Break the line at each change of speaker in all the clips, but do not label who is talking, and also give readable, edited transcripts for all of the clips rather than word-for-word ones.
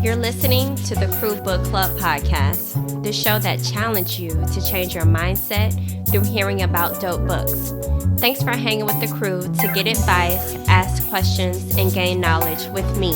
You're listening to the Crew Book Club podcast, the show that challenges you to change your mindset through hearing about dope books. Thanks for hanging with the crew to get advice, ask questions, and gain knowledge with me,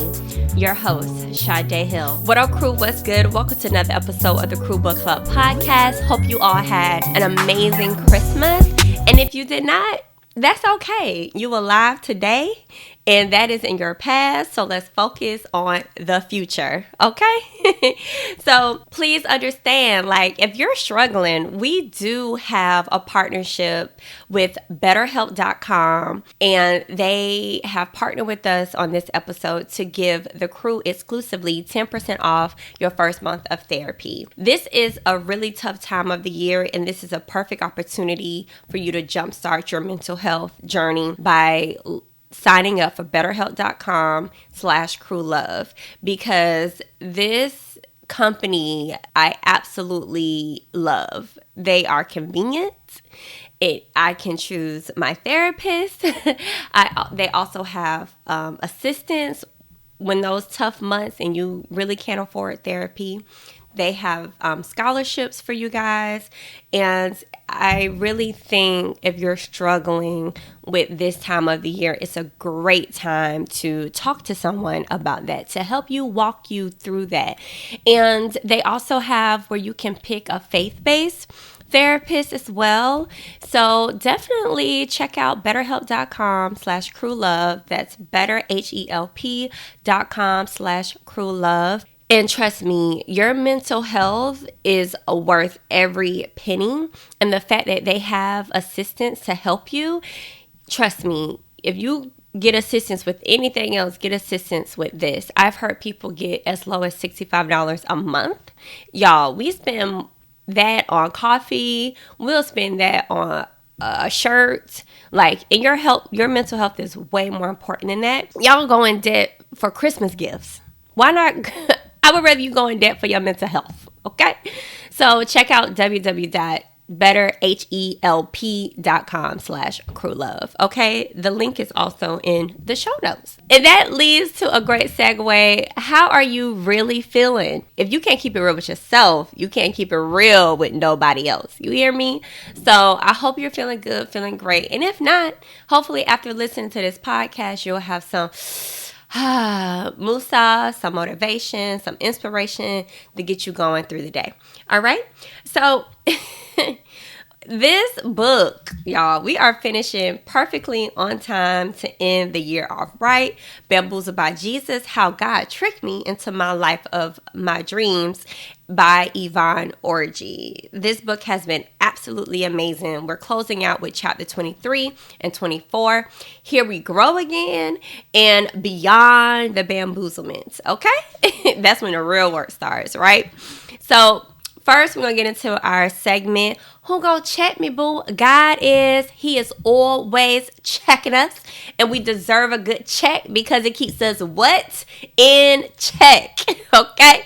your host, Sade Hill. What up, crew? What's good? Welcome to another episode of the Crew Book Club podcast. Hope you all had an amazing Christmas. And if you did not, that's okay. You alive today, and that is in your past, so let's focus on the future, okay? So please understand, if you're struggling, we do have a partnership with BetterHelp.com, and they have partnered with us on this episode to give the crew exclusively 10% off your first month of therapy. This is a really tough time of the year, and this is a perfect opportunity for you to jumpstart your mental health journey by signing up for BetterHelp.com/crewlove, because this company I absolutely love. They are convenient. I can choose my therapist. They also have assistance when those tough months and you really can't afford therapy. They have scholarships for you guys. And I really think if you're struggling with this time of the year, it's a great time to talk to someone about that, to help you walk you through that. And they also have where you can pick a faith-based therapist as well. So definitely check out BetterHelp.com/crewlove. That's BetterHelp.com/crewlove. And trust me, your mental health is worth every penny. And the fact that they have assistance to help you, trust me, if you get assistance with anything else, get assistance with this. I've heard people get as low as $65 a month. Y'all, we spend that on coffee. We'll spend that on a shirt. And your mental health is way more important than that. Y'all go in debt for Christmas gifts. Why not? I would rather you go in debt for your mental health, okay? So check out www.betterhelp.com/crewlove, okay? The link is also in the show notes. And that leads to a great segue. How are you really feeling? If you can't keep it real with yourself, you can't keep it real with nobody else. You hear me? So I hope you're feeling good, feeling great. And if not, hopefully after listening to this podcast, you'll have some Musa, some motivation, some inspiration to get you going through the day. All right. So this book, y'all, we are finishing perfectly on time to end the year off right. Bamboozled by Jesus, How God Tricked Me into My Life of My Dreams by Yvonne Orji. This book has been absolutely amazing. We're closing out with chapter 23 and 24. Here we grow again and beyond the bamboozlements, okay? That's when the real work starts, right? So first, we're going to get into our segment, Who Gon Check Me Boo? He is always checking us, and we deserve a good check because it keeps us what? In check, okay?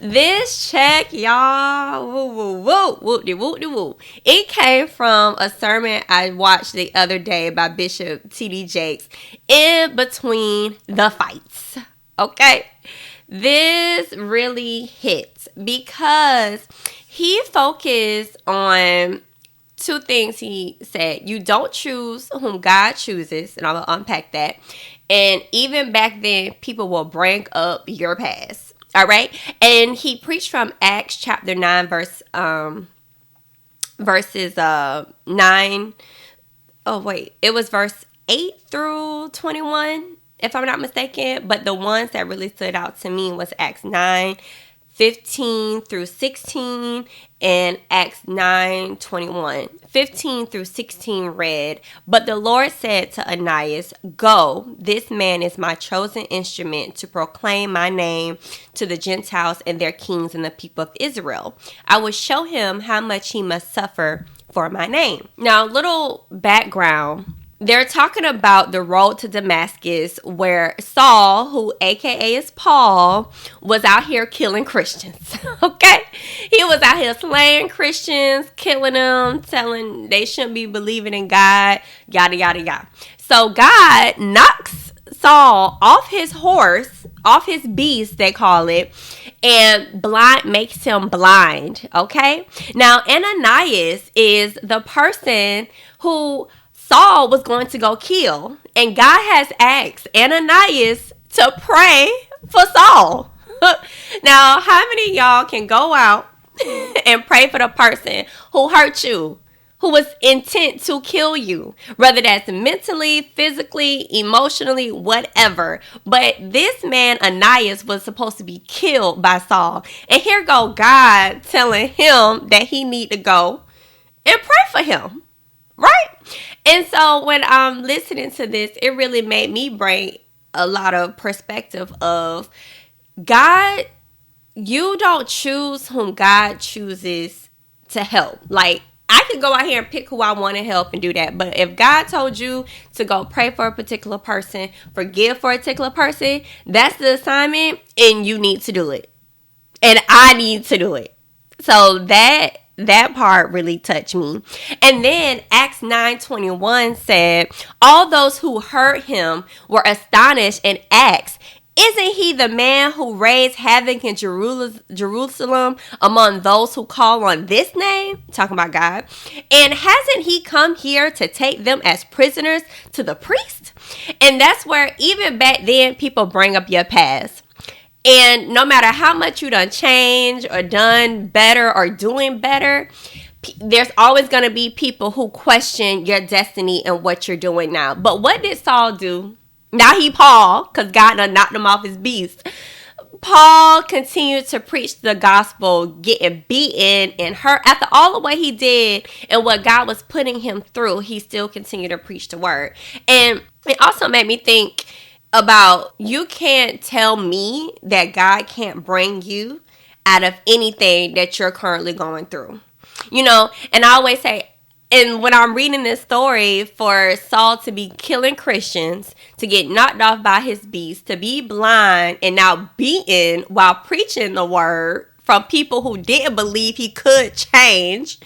This check, y'all, woo. It came from a sermon I watched the other day by Bishop Td Jakes in between the fights, okay? This really hits because he focused on two things. He said, you don't choose whom God chooses, and I'm going to unpack that. And even back then, people will bring up your past, all right? And he preached from Acts chapter 9, verses 9. Oh, wait, it was verse 8 through 21. If I'm not mistaken, but the ones that really stood out to me was Acts 9:15 through 16 and Acts 9:21. 15 through 16 read, But the Lord said to Ananias, Go, this man is my chosen instrument to proclaim my name to the Gentiles and their kings and the people of Israel. I will show him how much he must suffer for my name. Now, little background. They're talking about the road to Damascus where Saul, who aka is Paul, was out here killing Christians, okay? He was out here slaying Christians, killing them, telling they shouldn't be believing in God, yada, yada, yada. So God knocks Saul off his horse, off his beast, they call it, and makes him blind. Okay? Now, Ananias is the person who Saul was going to go kill. And God has asked Ananias to pray for Saul. Now, how many of y'all can go out and pray for the person who hurt you, who was intent to kill you, whether that's mentally, physically, emotionally, whatever? But this man, Ananias, was supposed to be killed by Saul. And here go God telling him that he need to go and pray for him, right? And so when I'm listening to this, it really made me bring a lot of perspective of God. You don't choose whom God chooses to help. Like, I could go out here and pick who I want to help and do that. But if God told you to go pray for a particular person, forgive for a particular person, that's the assignment, and you need to do it. And I need to do it. So that part really touched me. And then Acts 9:21 said, all those who heard him were astonished and asked, isn't he the man who raised havoc in Jerusalem among those who call on this name? Talking about God. And hasn't he come here to take them as prisoners to the priest? And that's where even back then people bring up your past. And no matter how much you done changed or done better or doing better, there's always going to be people who question your destiny and what you're doing now. But what did Saul do? Now he Paul, because God done knocked him off his beast. Paul continued to preach the gospel, getting beaten and hurt. After all the way he did and what God was putting him through, he still continued to preach the word. And it also made me think about, you can't tell me that God can't bring you out of anything that you're currently going through. You know, and I always say, and when I'm reading this story, for Saul to be killing Christians, to get knocked off by his beast, to be blind and now beaten while preaching the word from people who didn't believe he could change,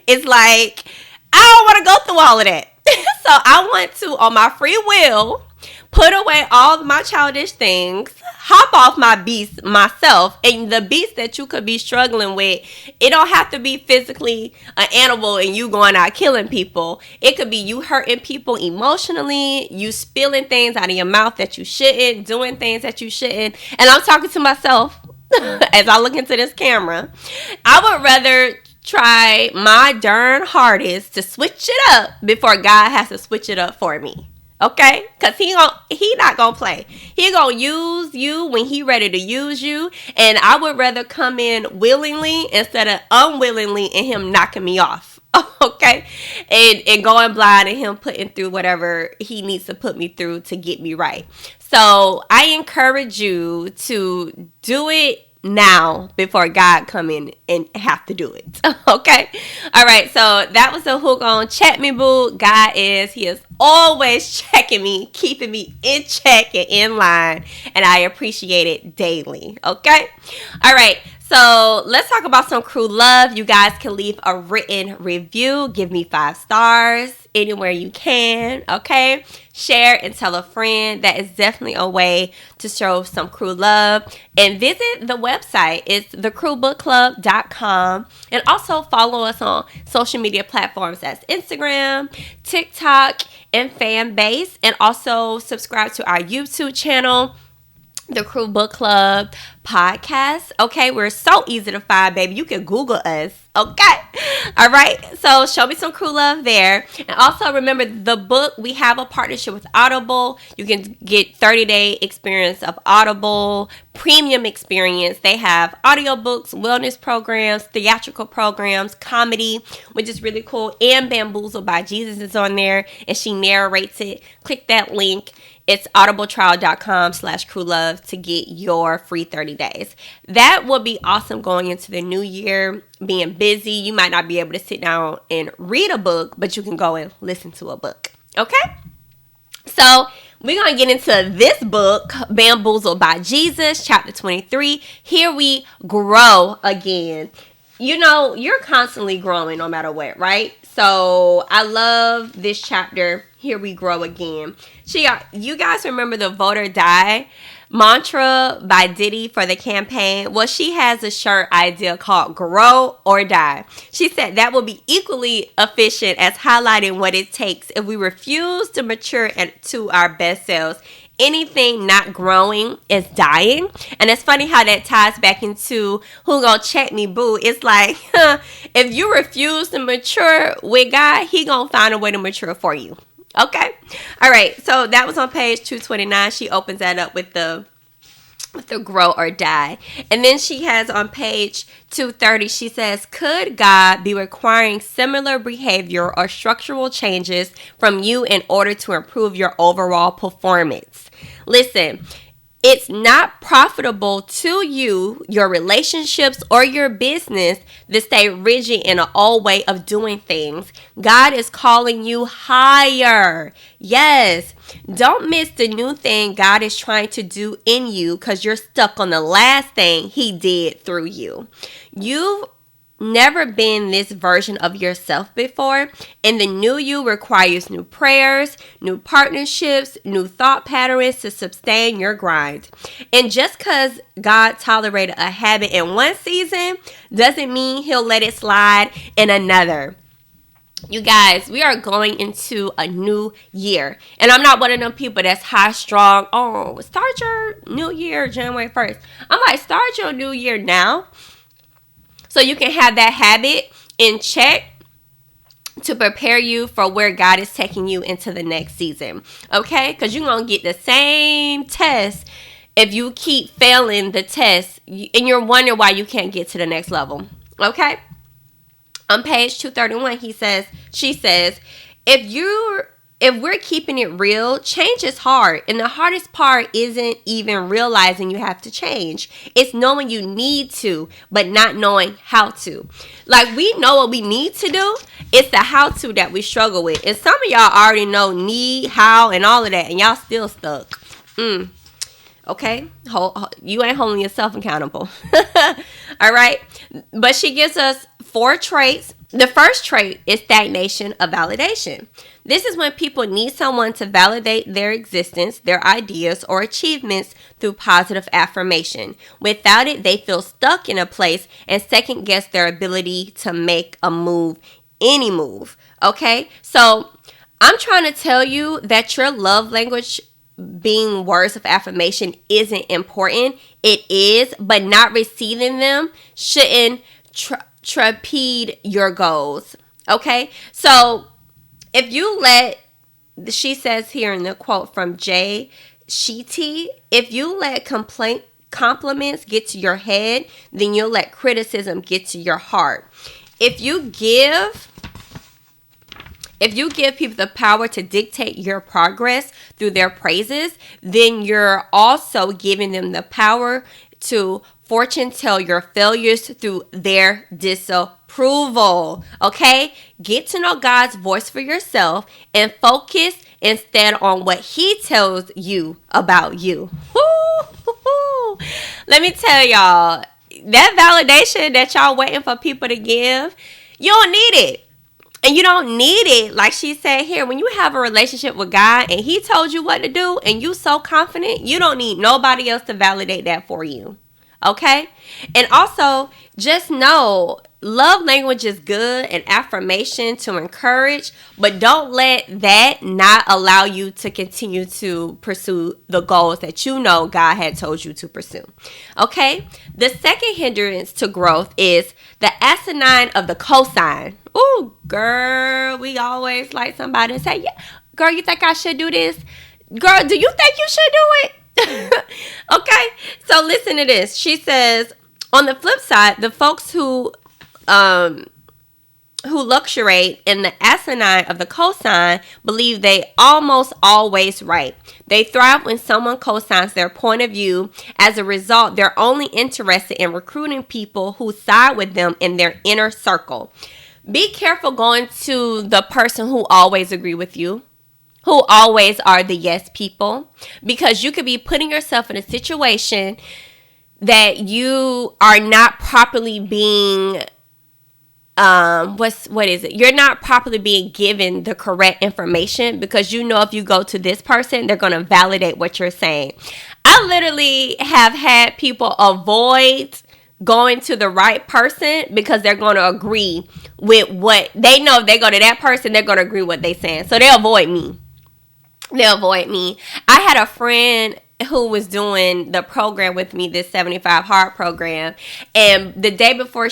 it's like, I don't want to go through all of that. So I want to, on my free will, put away all my childish things, hop off my beast myself. And the beast that you could be struggling with, it don't have to be physically an animal and you going out killing people. It could be you hurting people emotionally, you spilling things out of your mouth that you shouldn't, doing things that you shouldn't. And I'm talking to myself as I look into this camera. I would rather try my darn hardest to switch it up before God has to switch it up for me. Okay? Because he not going to play. He going to use you when he ready to use you. And I would rather come in willingly instead of unwillingly and him knocking me off. Okay? And going blind and him putting through whatever he needs to put me through to get me right. So I encourage you to do it now before God come in and have to do it. Okay? All right. So that was the hook on Check Me Boo. God he is always checking me, keeping me in check and in line. And I appreciate it daily. Okay? All right. So let's talk about some crew love. You guys can leave a written review. Give me 5 stars anywhere you can. Okay? Share and tell a friend. That is definitely a way to show some crew love. And visit the website. It's thecrewbookclub.com. And also follow us on social media platforms as Instagram, TikTok, and Fanbase. And also subscribe to our YouTube channel, The Crew Book Club Podcast. Okay, we're so easy to find, baby. You can Google us. Okay, all right. So show me some crew love there. And also remember the book. We have a partnership with Audible. You can get 30-day experience of Audible premium experience. They have audiobooks, wellness programs, theatrical programs, comedy, which is really cool. And Bamboozled by Jesus is on there, and she narrates it. Click that link. It's audibletrial.com/crewlove to get your free 30 days. That will be awesome going into the new year, being busy. You might not be able to sit down and read a book, but you can go and listen to a book. Okay? So we're going to get into this book, Bamboozled by Jesus, chapter 23. Here we grow again. You know, you're constantly growing no matter what, right? So I love this chapter. here we grow again. You guys remember the vote or die mantra by Diddy for the campaign? Well, she has a shirt idea called grow or die. She said that will be equally efficient as highlighting what it takes if we refuse to mature to our best selves. Anything not growing is dying. And it's funny how that ties back into who gonna check me boo. It's like, if you refuse to mature with God, he gonna find a way to mature for you. Okay. All right. So that was on page 229. She opens that up with the grow or die. And then she has on page 230, she says, could God be requiring similar behavior or structural changes from you in order to improve your overall performance? Listen, it's not profitable to you, your relationships, or your business to stay rigid in an old way of doing things. God is calling you higher. Yes. Don't miss the new thing God is trying to do in you because you're stuck on the last thing he did through you. You've never been this version of yourself before, and the new you requires new prayers, new partnerships, new thought patterns to sustain your grind. And just because God tolerated a habit in one season doesn't mean he'll let it slide in another. You guys, we are going into a new year. And I'm not one of them people that's high strong. Oh, start your new year January 1st. I'm like, start your new year now, so you can have that habit in check to prepare you for where God is taking you into the next season. Okay? Because you're going to get the same test if you keep failing the test and you're wondering why you can't get to the next level. Okay? On page 231, she says, if we're keeping it real, change is hard. And the hardest part isn't even realizing you have to change. It's knowing you need to, but not knowing how to. Like, we know what we need to do. It's the how to that we struggle with. And some of y'all already know need, how, and all of that. And y'all still stuck. Okay? You ain't holding yourself accountable. All right? But she gives us 4 traits. The first trait is stagnation of validation. This is when people need someone to validate their existence, their ideas, or achievements through positive affirmation. Without it, they feel stuck in a place and second guess their ability to make a move, any move. Okay? So I'm trying to tell you that your love language being words of affirmation isn't important. It is, but not receiving them shouldn't trapede your goals. Okay? So if you she says here in the quote from Jay Shetty, if you let compliments get to your head, then you'll let criticism get to your heart. If you give people the power to dictate your progress through their praises, then you're also giving them the power to fortune tell your failures through their disapproval. Okay? Get to know God's voice for yourself and focus instead on what he tells you about you. Woo-hoo-hoo. Let me tell y'all, that validation that y'all waiting for people to give, you don't need it. And you don't need it, like she said here, when you have a relationship with God and he told you what to do and you so confident, you don't need nobody else to validate that for you. Okay? And also, just know, love language is good and affirmation to encourage, but don't let that not allow you to continue to pursue the goals that you know God had told you to pursue. Okay? The second hindrance to growth is the asinine of the cosign. Ooh, girl, we always like somebody to say, yeah, girl, you think I should do this? Girl, do you think you should do it? Okay, so listen to this. She says, on the flip side, the folks who luxuriate in the asinine of the cosign believe they almost always right. They thrive when someone cosigns their point of view. As a result, they're only interested in recruiting people who side with them in their inner circle. Be careful going to the person who always agree with you, who always are the yes people, because you could be putting yourself in a situation that you are not properly being what is it? You're not properly being given the correct information, because you know if you go to this person, they're going to validate what you're saying. I literally have had people avoid going to the right person because they're going to agree with what they know. If they go to that person, they're going to agree with what they're saying. So they'll avoid me. I had a friend who was doing the program with me, this 75 Hard program. And the day before a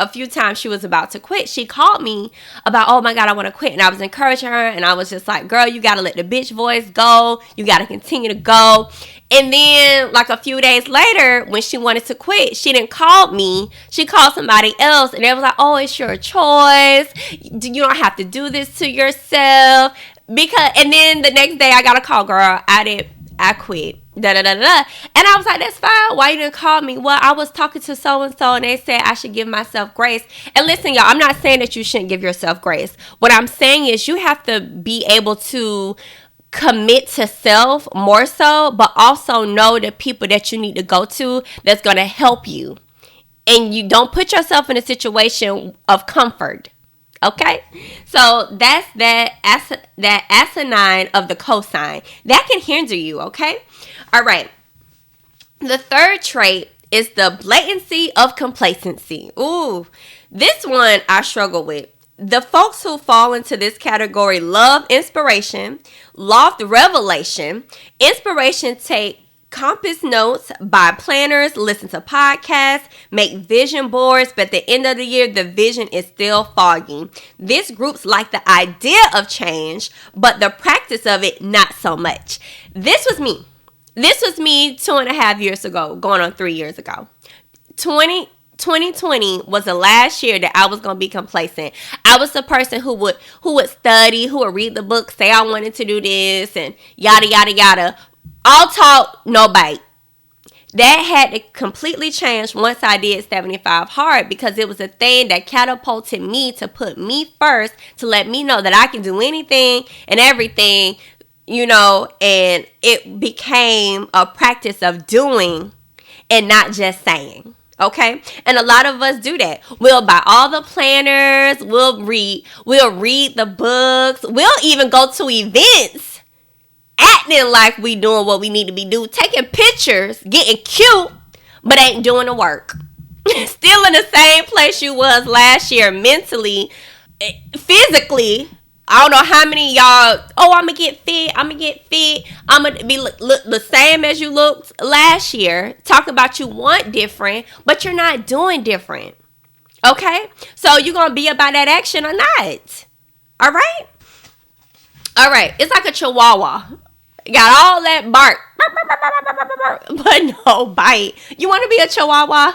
few times she was about to quit, she called me about, oh my God, I want to quit. And I was encouraging her. And I was just like, girl, you got to let the bitch voice go. You got to continue to go. And then like a few days later, when she wanted to quit, she didn't call me. She called somebody else. And they was like, oh, it's your choice. You don't have to do this to yourself. And then the next day I got a call, girl, I quit. Da da da da. And I was like, that's fine. Why you didn't call me? Well, I was talking to so and so, and they said I should give myself grace. And listen, y'all, I'm not saying that you shouldn't give yourself grace. What I'm saying is you have to be able to commit to self more so, but also know the people that you need to go to that's going to help you. And you don't put yourself in a situation of comfort. Okay, so that's that asinine of the cosign. That can hinder you, okay? All right. The third trait is the blatancy of complacency. Ooh, this one I struggle with. The folks who fall into this category love inspiration, loft revelation, inspiration take compass notes, buy planners, listen to podcasts, make vision boards, but at the end of the year, the vision is still foggy. This group's like the idea of change, but the practice of it, not so much. This was me 2.5 years ago, going on 3 years ago. 2020 was the last year that I was going to be complacent. I was the person who would study, who would read the book, say I wanted to do this, and yada, yada, yada. All talk, no bite. That had to completely change once I did 75 Hard, because it was a thing that catapulted me to put me first, to let me know that I can do anything and everything, and it became a practice of doing and not just saying. Okay? And a lot of us do that. We'll buy all the planners, we'll read the books, we'll even go to events acting like we doing what we need to be doing, taking pictures, getting cute, but ain't doing the work. Still in the same place you was last year, mentally, physically. I don't know how many of y'all, I'm going to get fit, I'm going to be look the same as you looked last year. Talk about you want different, but you're not doing different. Okay? So you going to be about that action or not? All right? All right. It's like a chihuahua. Got all that bark, but no bite. You want to be a chihuahua?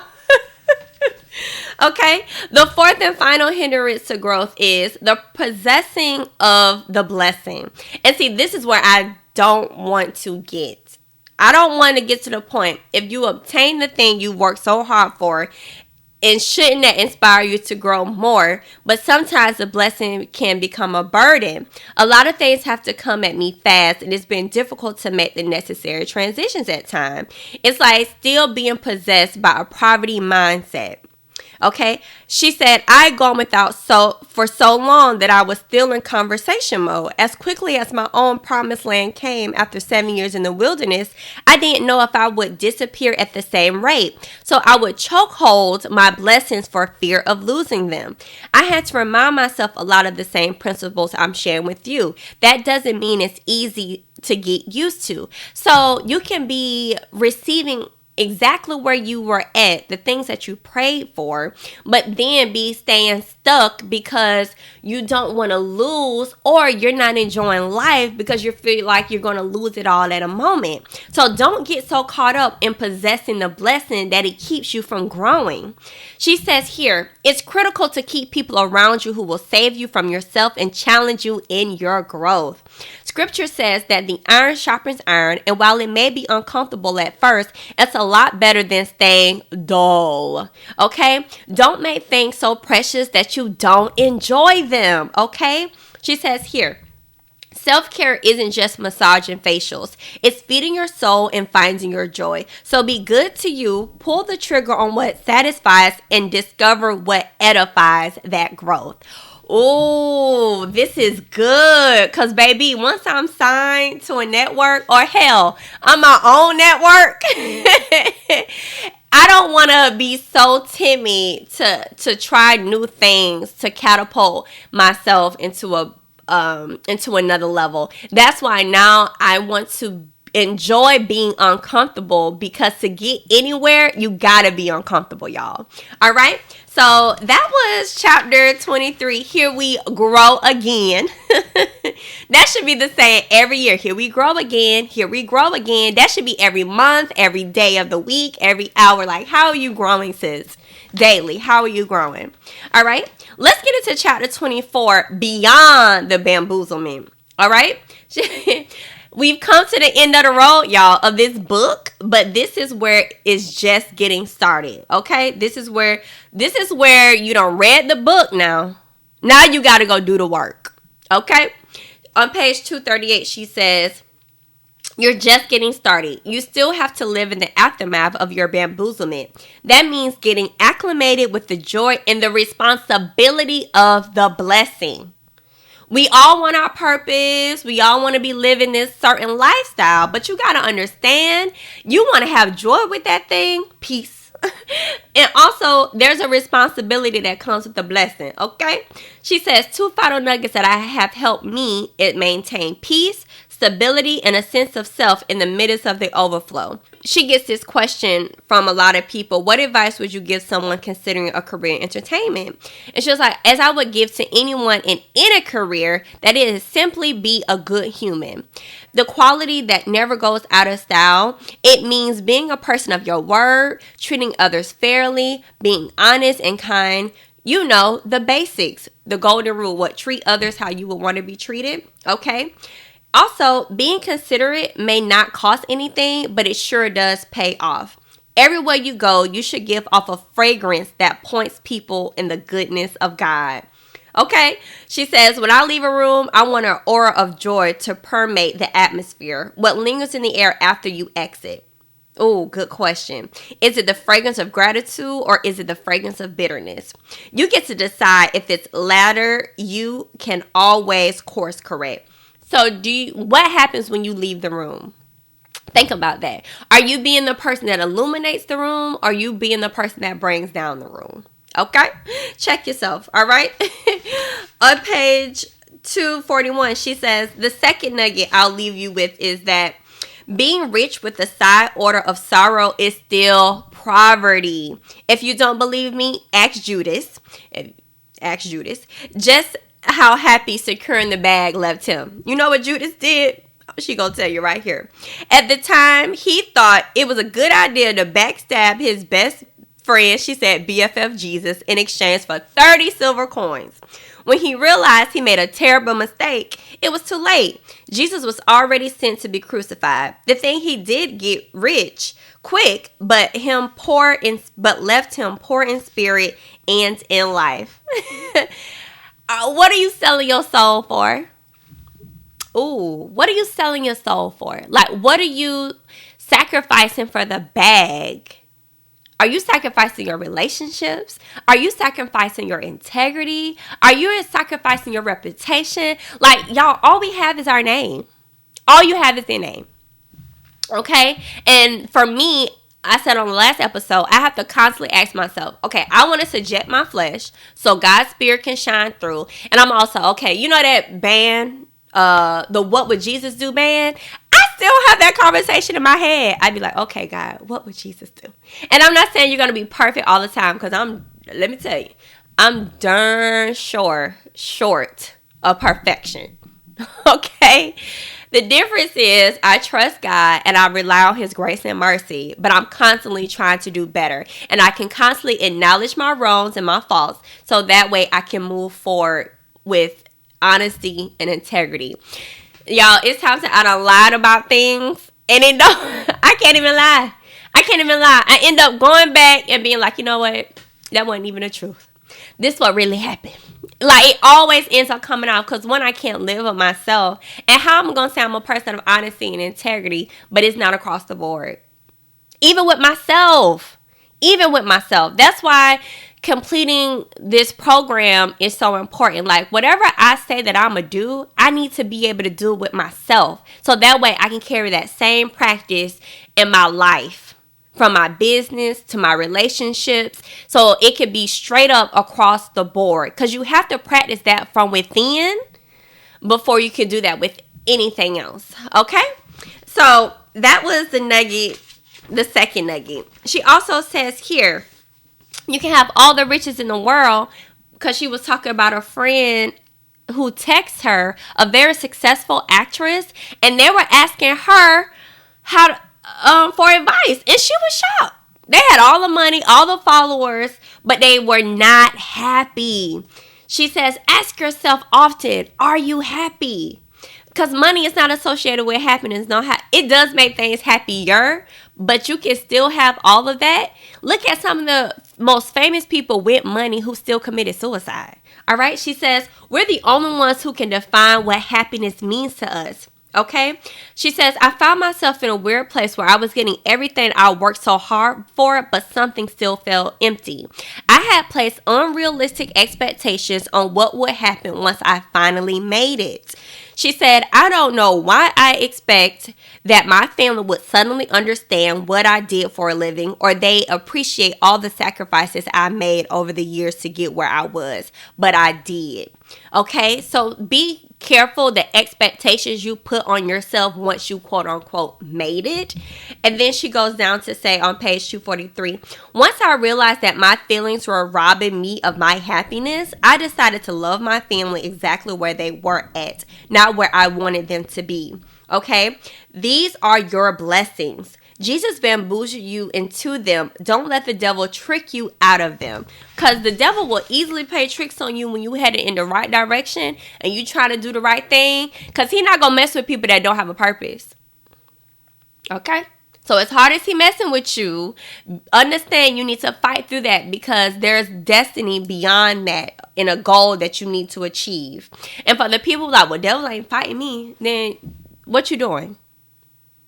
Okay. The fourth and final hindrance to growth is the possessing of the blessing. And see, this is where I don't want to get. I don't want to get to the point, if you obtain the thing you worked so hard for, and shouldn't that inspire you to grow more? But sometimes the blessing can become a burden. A lot of things have to come at me fast, and it's been difficult to make the necessary transitions at times. It's like still being possessed by a poverty mindset. Okay, she said, I had gone without for so long that I was still in conversation mode. As quickly as my own promised land came after 7 years in the wilderness, I didn't know if I would disappear at the same rate. So I would chokehold my blessings for fear of losing them. I had to remind myself a lot of the same principles I'm sharing with you. That doesn't mean it's easy to get used to. So you can be receiving exactly where you were at, the things that you prayed for, but then be staying stuck because you don't want to lose, or you're not enjoying life because you feel like you're going to lose it all at a moment. So don't get so caught up in possessing the blessing that it keeps you from growing. She says here, it's critical to keep people around you who will save you from yourself and challenge you in your growth. Scripture says that the iron sharpens iron, and while it may be uncomfortable at first, it's a lot better than staying dull. Okay? Don't make things so precious that you don't enjoy them. Okay? She says here, Self-care isn't just massage and facials. It's feeding your soul and finding your joy. So be good to you, pull the trigger on what satisfies, and discover what edifies that growth. Oh, this is good. Because, baby, once I'm signed to a network, or hell, I'm my own network, I don't want to be so timid to try new things to catapult myself into another level. That's why now I want to enjoy being uncomfortable, because to get anywhere, you gotta be uncomfortable, y'all. All right. So that was chapter 23. Here we grow again. That should be the same every year. Here we grow again. Here we grow again. That should be every month, every day of the week, every hour. Like, how are you growing, sis? Daily. How are you growing? All right. Let's get into chapter 24, beyond the bamboozlement. All right. We've come to the end of the road, y'all, of this book, but this is where it's just getting started. Okay. This is where you done read the book now. Now you got to go do the work. Okay. On page 238, she says, you're just getting started. You still have to live in the aftermath of your bamboozlement. That means getting acclimated with the joy and the responsibility of the blessing. We all want our purpose. We all want to be living this certain lifestyle. But you got to understand, you want to have joy with that thing. Peace. And also, there's a responsibility that comes with the blessing. Okay? She says, 2 final nuggets that I have helped me maintain peace, stability, and a sense of self in the midst of the overflow. She gets this question from a lot of people. What advice would you give someone considering a career in entertainment? And she was like, as I would give to anyone in a career, that is simply be a good human. The quality that never goes out of style. It means being a person of your word, treating others fairly, being honest and kind. You know, the basics, the golden rule, what treat others how you would want to be treated. Okay. Also, being considerate may not cost anything, but it sure does pay off. Everywhere you go, you should give off a fragrance that points people in the goodness of God. Okay? She says, when I leave a room, I want an aura of joy to permeate the atmosphere. What lingers in the air after you exit? Oh, good question. Is it the fragrance of gratitude, or is it the fragrance of bitterness? You get to decide. If it's latter, you can always course correct. So what happens when you leave the room? Think about that. Are you being the person that illuminates the room, or are you being the person that brings down the room? Okay? Check yourself. All right? On page 241, she says, the second nugget I'll leave you with is that being rich with a side order of sorrow is still poverty. If you don't believe me, ask Judas. Just how happy securing the bag left him. You know what Judas did? She gonna tell you right here. At the time, he thought it was a good idea to backstab his best friend, she said BFF Jesus, in exchange for 30 silver coins. When he realized he made a terrible mistake, it was too late. Jesus was already sent to be crucified. The thing he did get rich quick, but left him poor in spirit and in life. What are you selling your soul for? Ooh, what are you selling your soul for? Like, what are you sacrificing for the bag? Are you sacrificing your relationships? Are you sacrificing your integrity? Are you sacrificing your reputation? Like, y'all, all we have is our name. All you have is your name. Okay? And for me, I said on the last episode, I have to constantly ask myself, okay, I want to subject my flesh so God's spirit can shine through. And I'm also, okay, you know that band, the What Would Jesus Do band? I still have that conversation in my head. I'd be like, okay, God, what would Jesus do? And I'm not saying you're going to be perfect all the time, because let me tell you, I'm darn short of perfection. Okay? The difference is I trust God and I rely on his grace and mercy, but I'm constantly trying to do better. And I can constantly acknowledge my wrongs and my faults, so that way I can move forward with honesty and integrity. Y'all, it's times that I done lied about things, and I can't even lie. I end up going back and being like, you know what? That wasn't even the truth. This is what really happened. Like, it always ends up coming out because when I can't live with myself, and how I'm going to say I'm a person of honesty and integrity, but it's not across the board. Even with myself. That's why completing this program is so important. Like, whatever I say that I'm going to do, I need to be able to do it with myself. So that way I can carry that same practice in my life. From my business to my relationships. So it could be straight up across the board. Because you have to practice that from within before you can do that with anything else. Okay? So that was the nugget, the second nugget. She also says here, you can have all the riches in the world, because she was talking about a friend who texts her, a very successful actress, and they were asking her how to, for advice, and she was shocked. They had all the money, all the followers, but they were not happy. She says, ask yourself often, are you happy? Because money is not associated with happiness. It does make things happier, but you can still have all of that. Look at some of the most famous people with money who still committed suicide. All right? She says, we're the only ones who can define what happiness means to us. Okay? She says, I found myself in a weird place where I was getting everything I worked so hard for, but something still felt empty. I had placed unrealistic expectations on what would happen once I finally made it. She said, I don't know why I expect that my family would suddenly understand what I did for a living, or they appreciate all the sacrifices I made over the years to get where I was, but I did. Okay, so be careful the expectations you put on yourself once you quote unquote made it. And then she goes down to say on page 243, once I realized that my feelings were robbing me of my happiness, I decided to love my family exactly where they were at, not where I wanted them to be. Okay, these are your blessings. Jesus bamboozled you into them. Don't let the devil trick you out of them. Because the devil will easily play tricks on you when you headed in the right direction and you try to do the right thing. Because he's not going to mess with people that don't have a purpose. Okay? So as hard as he messing with you, understand you need to fight through that, because there's destiny beyond that and a goal that you need to achieve. And for the people like, well, devil ain't fighting me, then what you doing?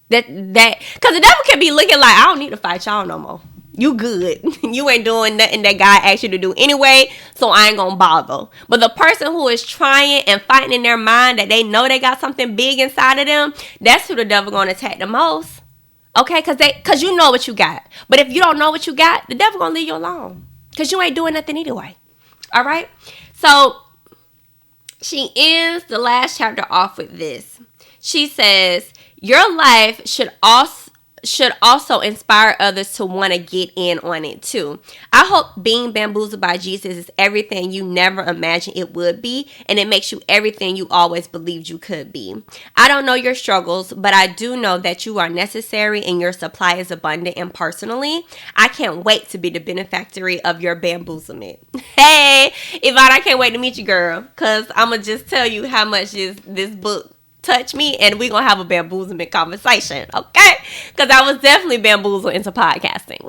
That because the devil can be looking like, I don't need to fight y'all no more. You good. You ain't doing nothing that God asked you to do anyway, so I ain't gonna bother. But the person who is trying and fighting in their mind that they know they got something big inside of them, that's who the devil gonna attack the most. Okay, because you know what you got. But if you don't know what you got, the devil gonna leave you alone, because you ain't doing nothing anyway. All right. So she ends the last chapter off with this. She says, your life should also inspire others to want to get in on it too. I hope being bamboozled by Jesus is everything you never imagined it would be, and it makes you everything you always believed you could be. I don't know your struggles, but I do know that you are necessary and your supply is abundant, and personally, I can't wait to be the beneficiary of your bamboozlement. Hey, Yvonne, I can't wait to meet you, girl, because I'm going to just tell you how much this book touch me, and we're gonna have a bamboozlement conversation, okay? Because I was definitely bamboozled into podcasting.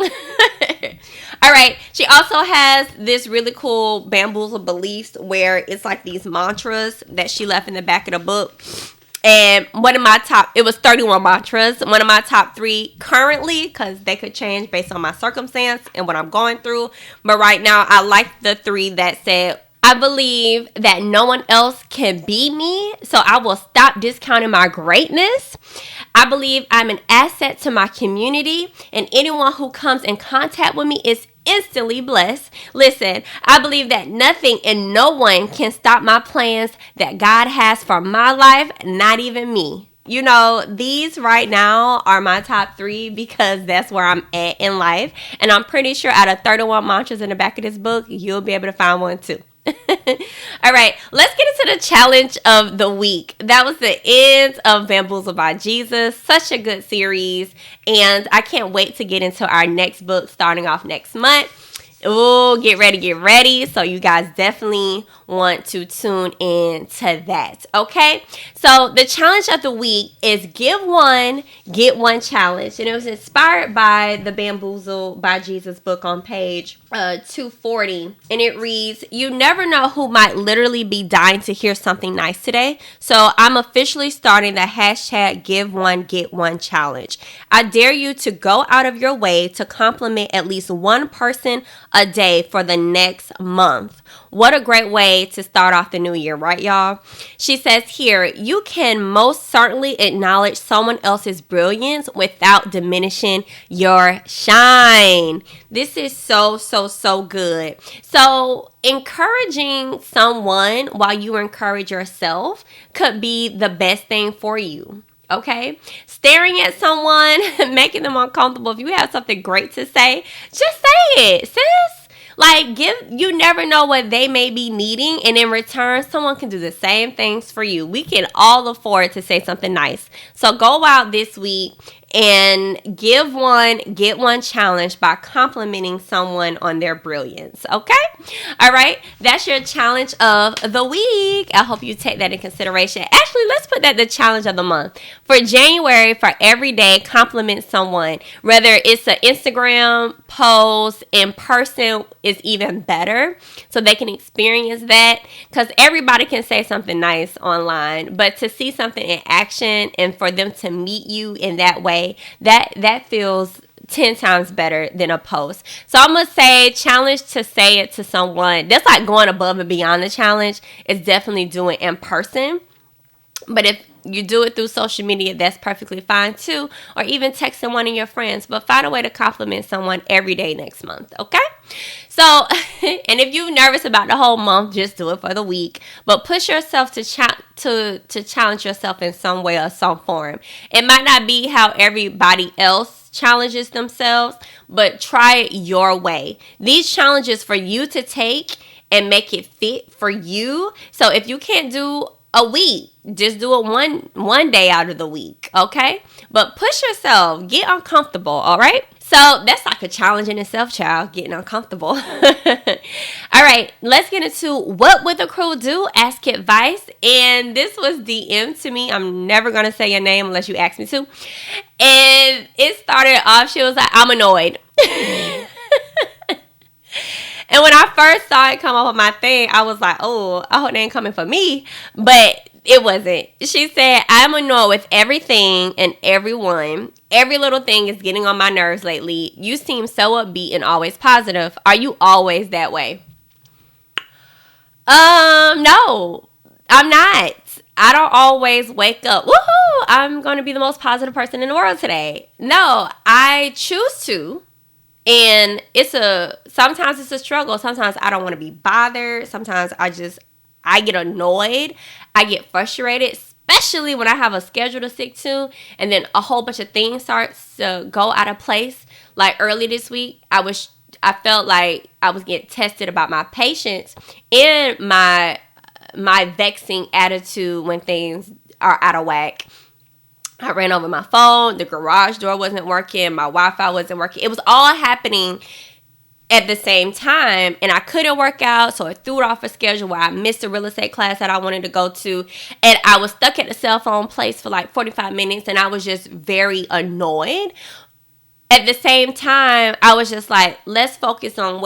All right, she also has this really cool bamboozled beliefs where it's like these mantras that she left in the back of the book. And it was 31 mantras. One of my top 3 currently, because they could change based on my circumstance and what I'm going through. But right now, I like the 3 that said, I believe that no one else can be me, so I will stop discounting my greatness. I believe I'm an asset to my community, and anyone who comes in contact with me is instantly blessed. Listen, I believe that nothing and no one can stop my plans that God has for my life, not even me. You know, these right now are my top 3 because that's where I'm at in life. And I'm pretty sure out of 31 mantras in the back of this book, you'll be able to find one too. All right, let's get into the challenge of the week. That was the end of Bamboozled by Jesus. Such a good series, and I can't wait to get into our next book starting off next month. Oh, get ready. So you guys definitely want to tune in to that. Okay. So the challenge of the week is give one, get one challenge. And it was inspired by the Bamboozled by Jesus book on page 240. And it reads, you never know who might literally be dying to hear something nice today. So I'm officially starting the hashtag give one, get one challenge. I dare you to go out of your way to compliment at least one person a day for the next month. What a great way to start off the new year, right, y'all? She says here, you can most certainly acknowledge someone else's brilliance without diminishing your shine. This is so good. So encouraging someone while you encourage yourself could be the best thing for you. Okay, staring at someone, making them uncomfortable. If you have something great to say, just say it, sis. Like, you never know what they may be needing, and in return, someone can do the same things for you. We can all afford to say something nice. So go out this week and give one, get one challenge by complimenting someone on their brilliance. Okay? All right. That's your challenge of the week. I hope you take that in consideration. Actually, let's put that the challenge of the month. For January, for every day, compliment someone. Whether it's an Instagram post, in person is even better. So they can experience that. Because everybody can say something nice online. But to see something in action and for them to meet you in that way, that feels 10 times better than a post. So I'm going to say challenge to say it to someone. That's like going above and beyond the challenge. It's definitely doing in person. But if you do it through social media, that's perfectly fine too. Or even texting one of your friends. But find a way to compliment someone every day next month. Okay? So, and if you're nervous about the whole month, just do it for the week. But push yourself to challenge yourself in some way or some form. It might not be how everybody else challenges themselves, but try it your way. These challenges for you to take and make it fit for you. So if you can't do a week, just do it one day out of the week, okay? But push yourself, get uncomfortable, all right? So that's like a challenge in itself, child, getting uncomfortable. All right, let's get into what would the crew do? Ask advice. And this was DM to me. I'm never going to say your name unless you ask me to. And it started off, she was like, I'm annoyed. And when I first saw it come up on my thing, I was like, oh, I hope they ain't coming for me. But it wasn't. She said, I'm annoyed with everything and everyone. Every little thing is getting on my nerves lately. You seem so upbeat and always positive. Are you always that way? No, I'm not. I don't always wake up, woohoo, I'm going to be the most positive person in the world today. No, I choose to. And sometimes it's a struggle. Sometimes I don't want to be bothered. Sometimes I get annoyed. I get frustrated, especially when I have a schedule to stick to. And then a whole bunch of things starts to go out of place. Like early this week, I felt like I was getting tested about my patience and my vexing attitude when things are out of whack. I ran over my phone. The garage door wasn't working. My Wi-Fi wasn't working. It was all happening at the same time, and I couldn't work out, so it threw it off a schedule where I missed a real estate class that I wanted to go to, and I was stuck at the cell phone place for like 45 minutes, and I was just very annoyed. At the same time, I was just like, let's focus on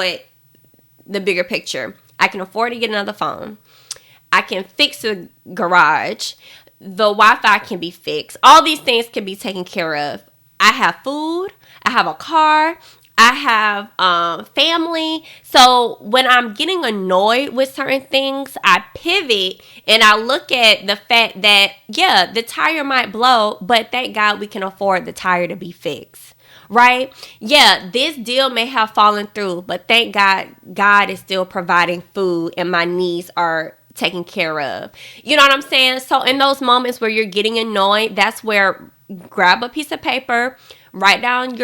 the bigger picture. I can afford to get another phone. I can fix a garage. The Wi-Fi can be fixed. All these things can be taken care of. I have food. I have a car. I have family. So when I'm getting annoyed with certain things, I pivot and I look at the fact that, yeah, the tire might blow, but thank God we can afford the tire to be fixed. Right? Yeah, this deal may have fallen through, but thank God, God is still providing food and my needs are taken care of. You know what I'm saying? So in those moments where you're getting annoyed, that's where grab a piece of paper, write down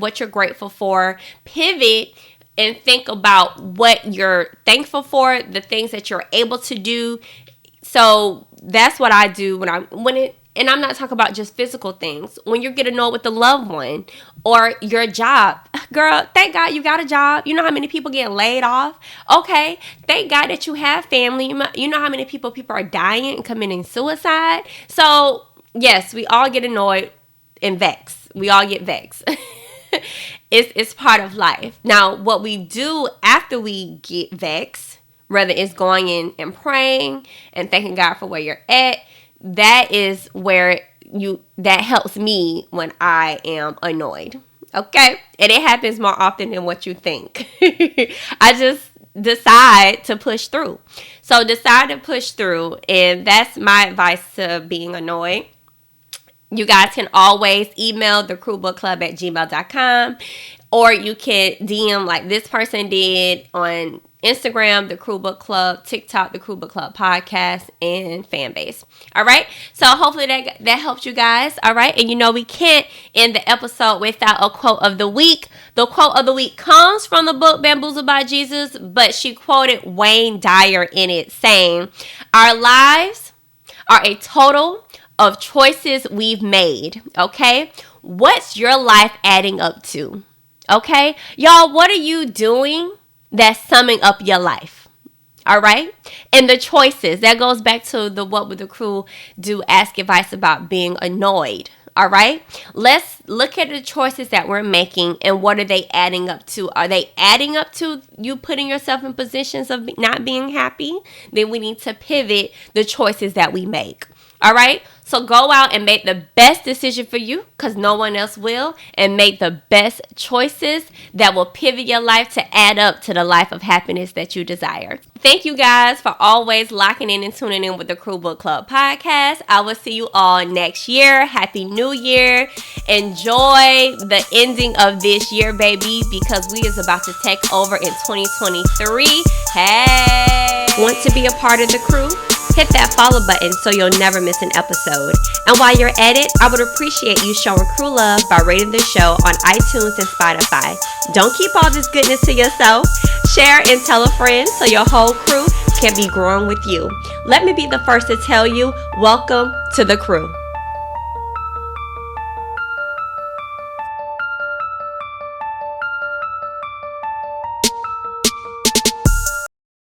what you're grateful for, pivot and think about what you're thankful for, the things that you're able to do. So that's what I do when And I'm not talking about just physical things. When you get annoyed with a loved one or your job, girl, thank God you got a job. You know how many people get laid off? Okay, thank God that you have family. You know how many people are dying and committing suicide. So yes, we all get annoyed and vexed. We all get vexed. It's part of life. Now, what we do after we get vexed, whether it's going in and praying and thanking God for where you're at, that is where that helps me when I am annoyed. Okay? And it happens more often than what you think. I just decide to push through. So decide to push through, and that's my advice to being annoyed. You guys can always email thecrewbookclub@gmail.com, or you can DM like this person did on Instagram, The Crew Book Club, TikTok, The Crew Book Club Podcast, and fan base. All right. So hopefully that helps you guys. All right. And we can't end the episode without a quote of the week. The quote of the week comes from the book Bamboozled by Jesus, but she quoted Wayne Dyer in it, saying, "Our lives are a total of choices we've made." Okay. What's your life adding up to? Okay. Y'all, what are you doing that's summing up your life? All right. And the choices, that goes back to the What Would the Crew Do Ask Advice about being annoyed. All right. Let's look at the choices that we're making and what are they adding up to? Are they adding up to you putting yourself in positions of not being happy? Then we need to pivot the choices that we make. All right. So go out and make the best decision for you, because no one else will, and make the best choices that will pivot your life to add up to the life of happiness that you desire. Thank you guys for always locking in and tuning in with the Crew Book Club podcast. I will see you all next year. Happy New Year. Enjoy the ending of this year, baby, because we is about to take over in 2023. Hey! Want to be a part of the crew? Hit that follow button so you'll never miss an episode. And while you're at it, I would appreciate you showing crew love by rating the show on iTunes and Spotify. Don't keep all this goodness to yourself. Share and tell a friend so your whole crew can be growing with you. Let me be the first to tell you, welcome to the crew.